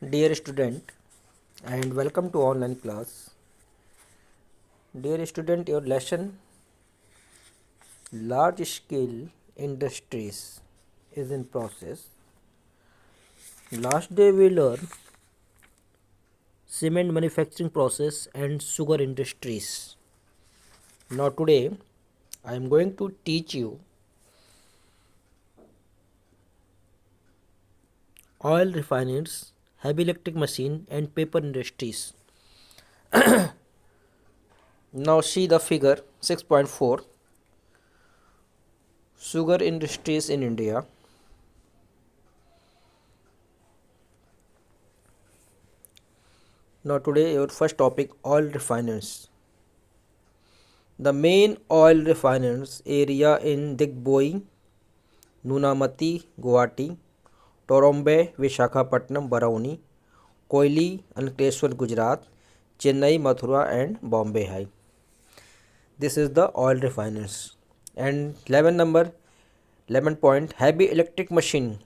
Dear student, and welcome to online class. Dear student, your lesson large scale industries is in process. Last day we learned cement manufacturing process and sugar industries. Now today I am going to teach you oil refineries, heavy electric machine and paper industries. Now see the figure 6.4 sugar industries in India. Now today your first topic oil refineries. The main oil refineries area in Digboi, Nunamati, Guwahati, Torombe, Vishakhapatnam, Barauni, Koili, Ankleshwar, Gujarat, Chennai, Mathura and Bombay High. This is the oil refineries. And 11 point heavy electric machine.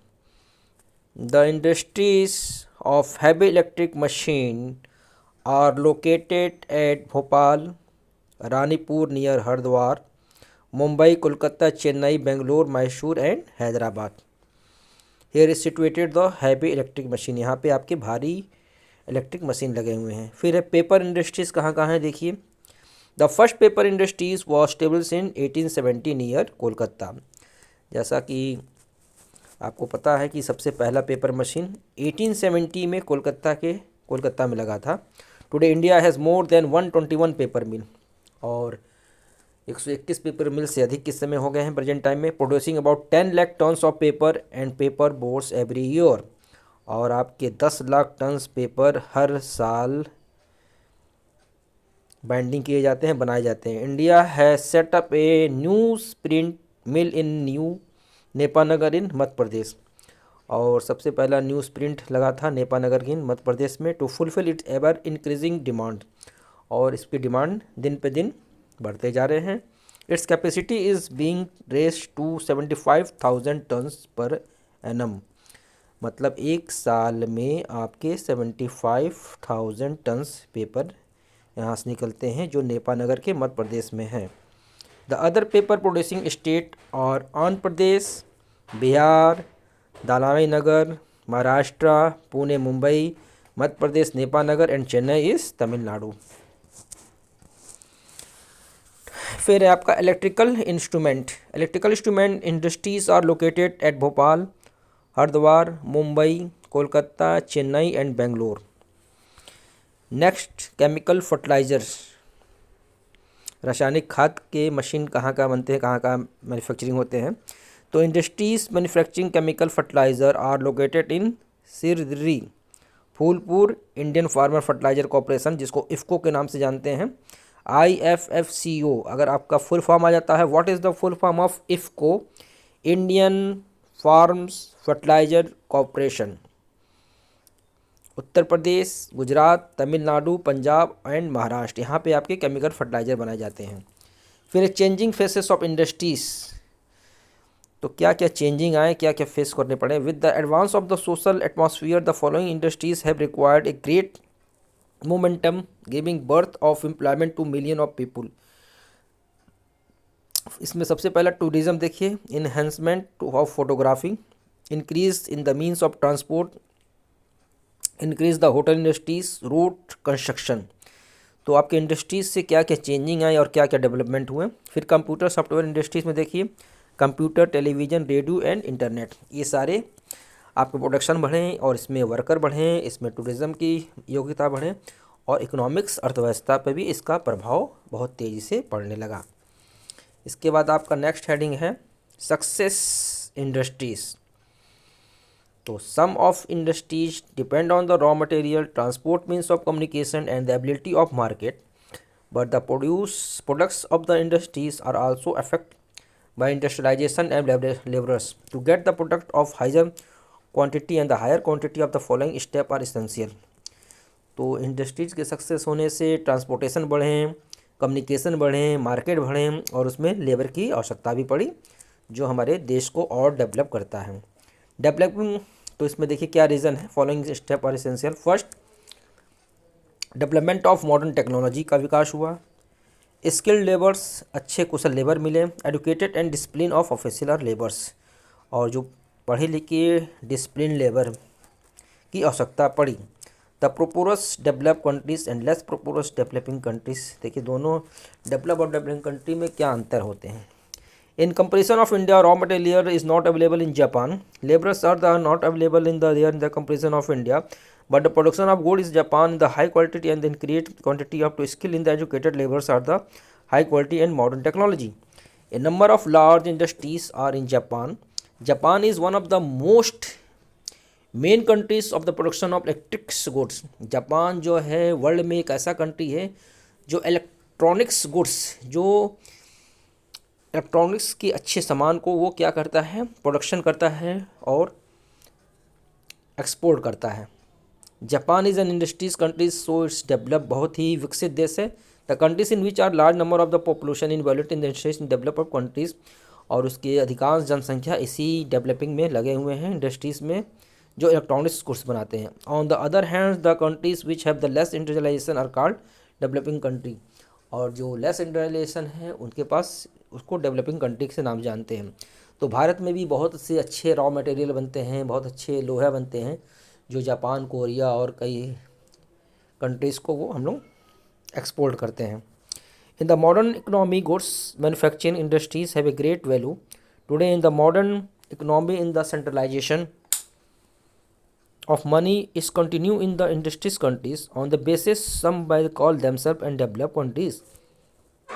The industries of heavy electric machine are located at Bhopal, Ranipur near Hardwar, Mumbai, Kolkata, Chennai, Bangalore, Mysore and Hyderabad. Here is situated the heavy electric machine. यहाँ पे आपके भारी electric machine लगे हुए हैं. फिर है paper industries कहाँ कहाँ है देखिए. The first paper industries was stables in 1870 near Kolkata. जैसा कि आपको पता है कि सबसे पहला पेपर मशीन 1870 में कोलकाता में लगा था. Today India has more than 121 paper mill और 121 पेपर मिल से अधिक किस समय हो गए हैं प्रेजेंट टाइम में. Producing about 10 lakh tons of paper and paper boards every year. और आपके 10 लाख टन्स पेपर हर साल बाइंडिंग किए जाते हैं, बनाए जाते हैं. India has set up a new print mill in new Nepanagar in Madhya Pradesh. और सबसे पहला न्यूज़ प्रिंट लगा था नेपानगर की मध्य प्रदेश में. To fulfil its ever increasing demand. और इसकी डिमांड दिन पे दिन बढ़ते जा रहे हैं. Its capacity is being raised to 75,000 tonnes per annum. मतलब एक साल में आपके 75,000 टन्स पेपर यहाँ से निकलते हैं जो नेपानगर के मध्य प्रदेश में है. The other paper producing state और आंध्र प्रदेश, बिहार, दानाई नगर, महाराष्ट्र, पुणे, मुंबई, मध्य प्रदेश, नेपानगर एंड चेन्नई इस तमिलनाडु. फिर है आपका electrical instrument industries are located at Bhopal, Haridwar, Mumbai, Kolkata, Chennai and Bangalore. Next chemical fertilisers. रासायनिक खाद के मशीन कहाँ बनते हैं, कहाँ मैन्युफैक्चरिंग होते हैं. तो industries manufacturing chemical fertiliser are located in Sindri, Phulpur, Indian Farmer Fertiliser Corporation जिसको इफ़को के नाम से जानते हैं. IFFCO अगर आपका फुल फॉर्म आ जाता है. What is the full form of IFFCO? Indian farms fertiliser corporation. Uttar Pradesh, Gujarat, Tamil Nadu, Punjab and Maharashtra, यहाँ पे आपके केमिकल फर्टिलाइज़र बनाए जाते हैं. फिर चेंजिंग फेसेस ऑफ इंडस्ट्रीज़. तो क्या क्या चेंजिंग आए, क्या क्या फेस करने पड़े. With the advance of the social atmosphere the following industries have required a great momentum giving birth of employment two million of people. इसमें सबसे पहला टूरिज्म देखिए. Enhancement of photography, increase in the means of transport, increase the hotel industries, road construction. तो आपके industries से क्या क्या changing आए और क्या क्या डेवलपमेंट हुए. फिर कंप्यूटर सॉफ्टवेयर इंडस्ट्रीज में देखिए computer, television, radio and internet, ये सारे आपके प्रोडक्शन बढ़ें और इसमें वर्कर बढ़ें, इसमें टूरिज़्म की योग्यता बढ़े और इकोनॉमिक्स अर्थव्यवस्था पर भी इसका प्रभाव बहुत तेज़ी से पड़ने लगा. इसके बाद आपका नेक्स्ट हेडिंग है सक्सेस इंडस्ट्रीज़. तो some of industries depend on the raw material, transport means of communication and the ability of market, but the products of the industries are also affect by industrialization and laborers. To get the product of higher quantity and the higher quantity of the following step are essential. तो industries के success होने से transportation बढ़ें, communication बढ़ें, market बढ़ें और उसमें labour की आवश्यकता भी पड़ी जो हमारे देश को और डेवलप करता है. डेवलपिंग तो इसमें देखिए क्या रीज़न है, following step are essential. First, development of modern technology का विकास हुआ, स्किल्ड लेबर्स, अच्छे कुशल लेबर मिले, educated and discipline of official और लेबर्स, और जो पढ़े लिखे डिसिप्लिन लेबर की आवश्यकता पड़ी। The prosperous develop countries and less prosperous developing countries, देखिए दोनों डेवलप और डेवलपिंग कंट्री में क्या अंतर होते हैं। In comparison of India, raw material is not available in Japan, labours are the not available in the comparison of India, but the production of good is Japan the high quality and then create quantity of to skill in the educated laborers are the high quality and modern technology. A number of large industries are in Japan. Japan is one of the most main countries of the production of electric goods. Japan जो है world में एक ऐसा country है जो electronics goods, जो electronics के अच्छे सामान को वो क्या करता है, प्रोडक्शन करता है और एक्सपोर्ट करता है। Japan is an industries countries, so its develop, बहुत ही विकसित देश है। The countries in which are large number of the population in valued in the industries in developed countries, और उसकी अधिकांश जनसंख्या इसी डेवलपिंग में लगे हुए हैं इंडस्ट्रीज में जो इलेक्ट्रॉनिक्स गुड्स बनाते हैं। On the other hand the countries which have the less industrialisation are called developing country, और जो लेस इंडस्ट्रियलाइजेशन है उनके पास उसको डेवलपिंग कंट्री से नाम जानते हैं। तो भारत में भी बहुत से अच्छे रॉ मटेरियल बनते हैं, बहुत अच्छे लोहा बनते हैं जो जापान, कोरिया और कई कंट्रीज़ को वो हम लोग एक्सपोर्ट करते हैं। In the modern economy, goods manufacturing industries have a great value today in the modern economy. In the centralisation of money is continue in the industries countries on the basis some by call themselves and developed countries.